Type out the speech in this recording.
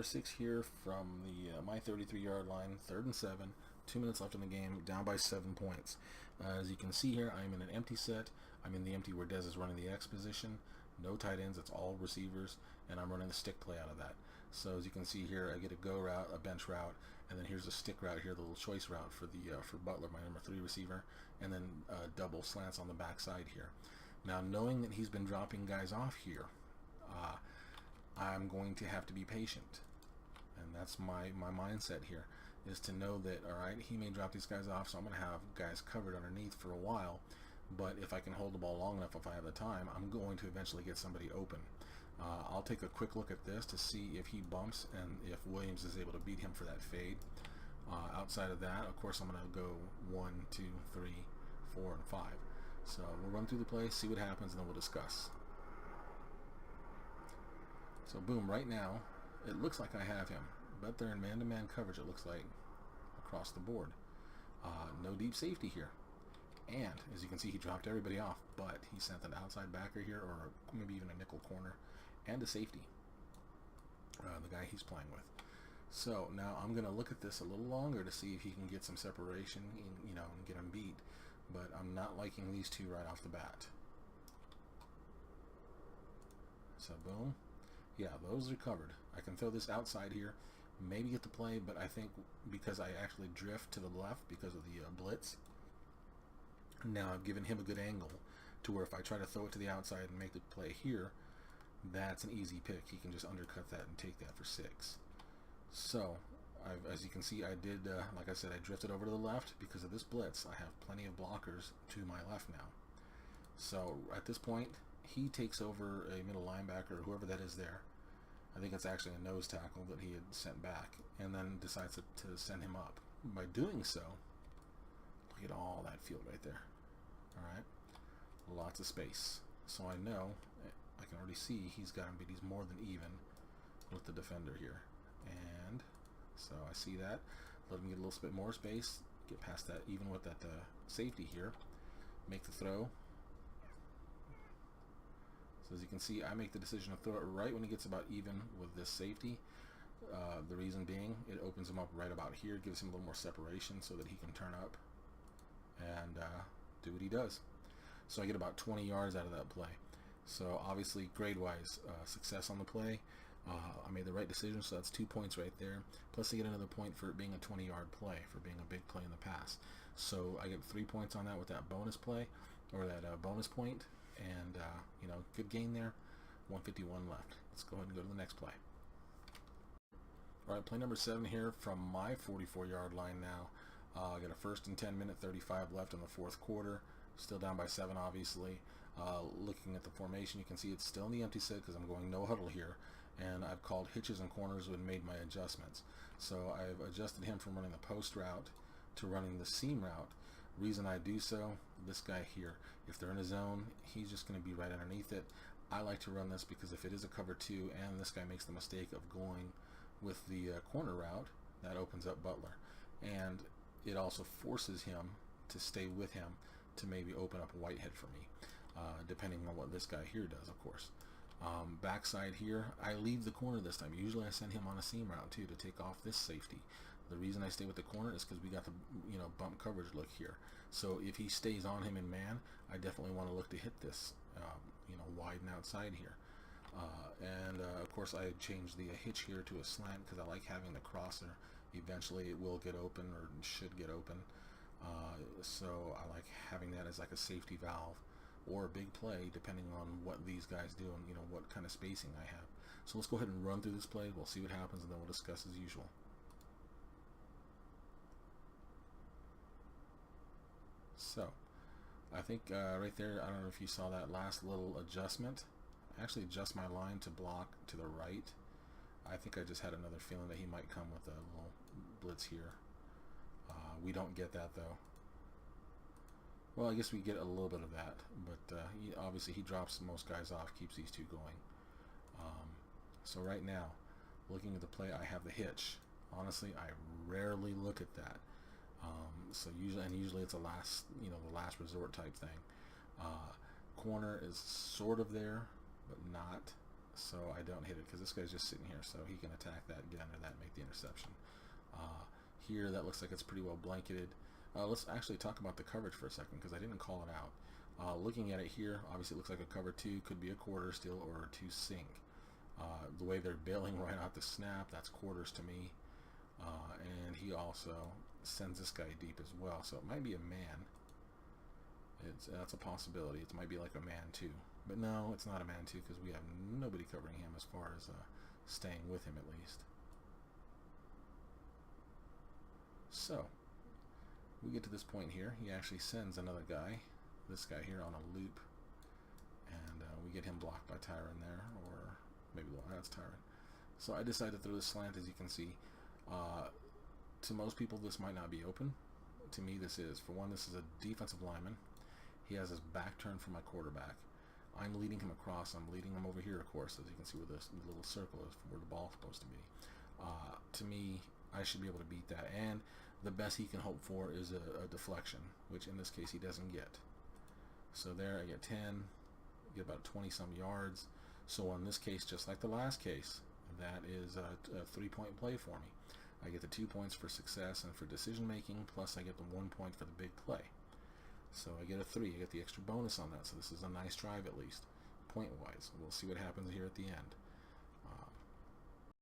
number 6 here from the my 33-yard line, 3rd and 7, 2 minutes left in the game, down by 7 points. As you can see here, I'm in an empty set. I'm in the empty where Dez is running the X position. No tight ends, it's all receivers, and I'm running the stick play out of that. So as you can see here, I get a go route, a bench route, and then here's a stick route here, the little choice route for the for Butler, my number 3 receiver, and then double slants on the backside here. Now, knowing that he's been dropping guys off here, I'm going to have to be patient, and that's my mindset here, is to know that, all right, he may drop these guys off, so I'm going to have guys covered underneath for a while, but if I can hold the ball long enough, if I have the time, I'm going to eventually get somebody open. I'll take a quick look at this to see if he bumps and if Williams is able to beat him for that fade. Outside of that, of course, I'm going to go 1, 2, 3, 4, and 5. So we'll run through the play, see what happens, and then we'll discuss. So boom, right now, it looks like I have him, but they're in man-to-man coverage, it looks like, across the board. No deep safety here. And, as you can see, he dropped everybody off, but he sent an outside backer here, or maybe even a nickel corner, and a safety, the guy he's playing with. So now I'm going to look at this a little longer to see if he can get some separation, and get him beat. But I'm not liking these two right off the bat. So boom. Yeah, those are covered. I can throw this outside here, maybe get the play, but I think because I actually drift to the left because of the blitz, now I've given him a good angle to where if I try to throw it to the outside and make the play here, that's an easy pick. He can just undercut that and take that for 6. So, as you can see, I did, like I said, I drifted over to the left because of this blitz. I have plenty of blockers to my left now. So, at this point, he takes over a middle linebacker, or whoever that is there. I think it's actually a nose tackle that he had sent back, and then decides to send him up. By doing so, look at all that field right there. Alright, lots of space. So I know, I can already see he's got him beat. He's more than even with the defender here. And so I see that. Let him get a little bit more space, get past that, even with that safety here. Make the throw. So as you can see, I make the decision to throw it right when he gets about even with this safety. The reason being, it opens him up right about here, gives him a little more separation so that he can turn up and do what he does. So I get about 20 yards out of that play. So obviously, grade-wise, success on the play. I made the right decision, so that's 2 points right there. Plus I get another point for it being a 20-yard play, for being a big play in the pass. So I get 3 points on that with that bonus play, or that bonus point. And, good gain there. 151 left. Let's go ahead and go to the next play. All right, play number 7 here from my 44-yard line now. I got a 1st and 10 minute, 35 left in the 4th quarter. Still down by 7, obviously. Looking at the formation, you can see it's still in the empty set because I'm going no huddle here. And I've called hitches and corners and made my adjustments. So I've adjusted him from running the post route to running the seam route. Reason I do so, this guy here, if they're in a zone, he's just going to be right underneath it. I like to run this because if it is a cover 2 and this guy makes the mistake of going with the corner route, that opens up Butler. And it also forces him to stay with him to maybe open up Whitehead for me, depending on what this guy here does, of course. Backside here, I leave the corner this time. Usually I send him on a seam route too to take off this safety. The reason I stay with the corner is because we got the bump coverage look here. So if he stays on him in man, I definitely want to look to hit this widen outside here. Of course I changed the hitch here to a slant because I like having the crosser. Eventually it will get open, or should get open. So I like having that as like a safety valve or a big play depending on what these guys do and what kind of spacing I have. So let's go ahead and run through this play. We'll see what happens and then we'll discuss as usual. So I think right there, I don't know if you saw that last little adjustment. I actually adjust my line to block to the right. I think I just had another feeling that he might come with a little blitz here. We don't get that though. Well, I guess we get a little bit of that, but obviously he drops most guys off, keeps these two going. So right now, looking at the play, I have the hitch. Honestly, I rarely look at that. So usually it's the last resort type thing. Corner is sort of there, but not. so I don't hit it because this guy's just sitting here, so he can attack that, get under that, make the interception. Here, that looks like it's pretty well blanketed. Let's actually talk about the coverage for a second because I didn't call it out. Looking at it here, obviously it looks like a cover 2, could be a quarter still or a 2 sink. The way they're bailing right out the snap, that's quarters to me. And he also sends this guy deep as well, so it might be a man. That's a possibility. It might be like a man 2. But no, it's not a man 2 because we have nobody covering him as far as staying with him at least. So, we get to this point here. He actually sends another guy, this guy here, on a loop. And we get him blocked by Tyron there, or maybe, well, that's Tyron. So I decided to throw this slant, as you can see. To most people, this might not be open. To me, this is. For one, this is a defensive lineman. He has his back turned from my quarterback. I'm leading him across. I'm leading him over here, of course, as you can see where this little circle is, where the ball's supposed to be. To me, I should be able to beat that. And the best he can hope for is a deflection, which in this case he doesn't get. So there, I get 10, get about 20-some yards. So in this case, just like the last case, that is a 3-point play for me. I get the 2 points for success and for decision making, plus I get the 1 point for the big play. So I get a 3. I get the extra bonus on that. So this is a nice drive at least, point-wise. We'll see what happens here at the end.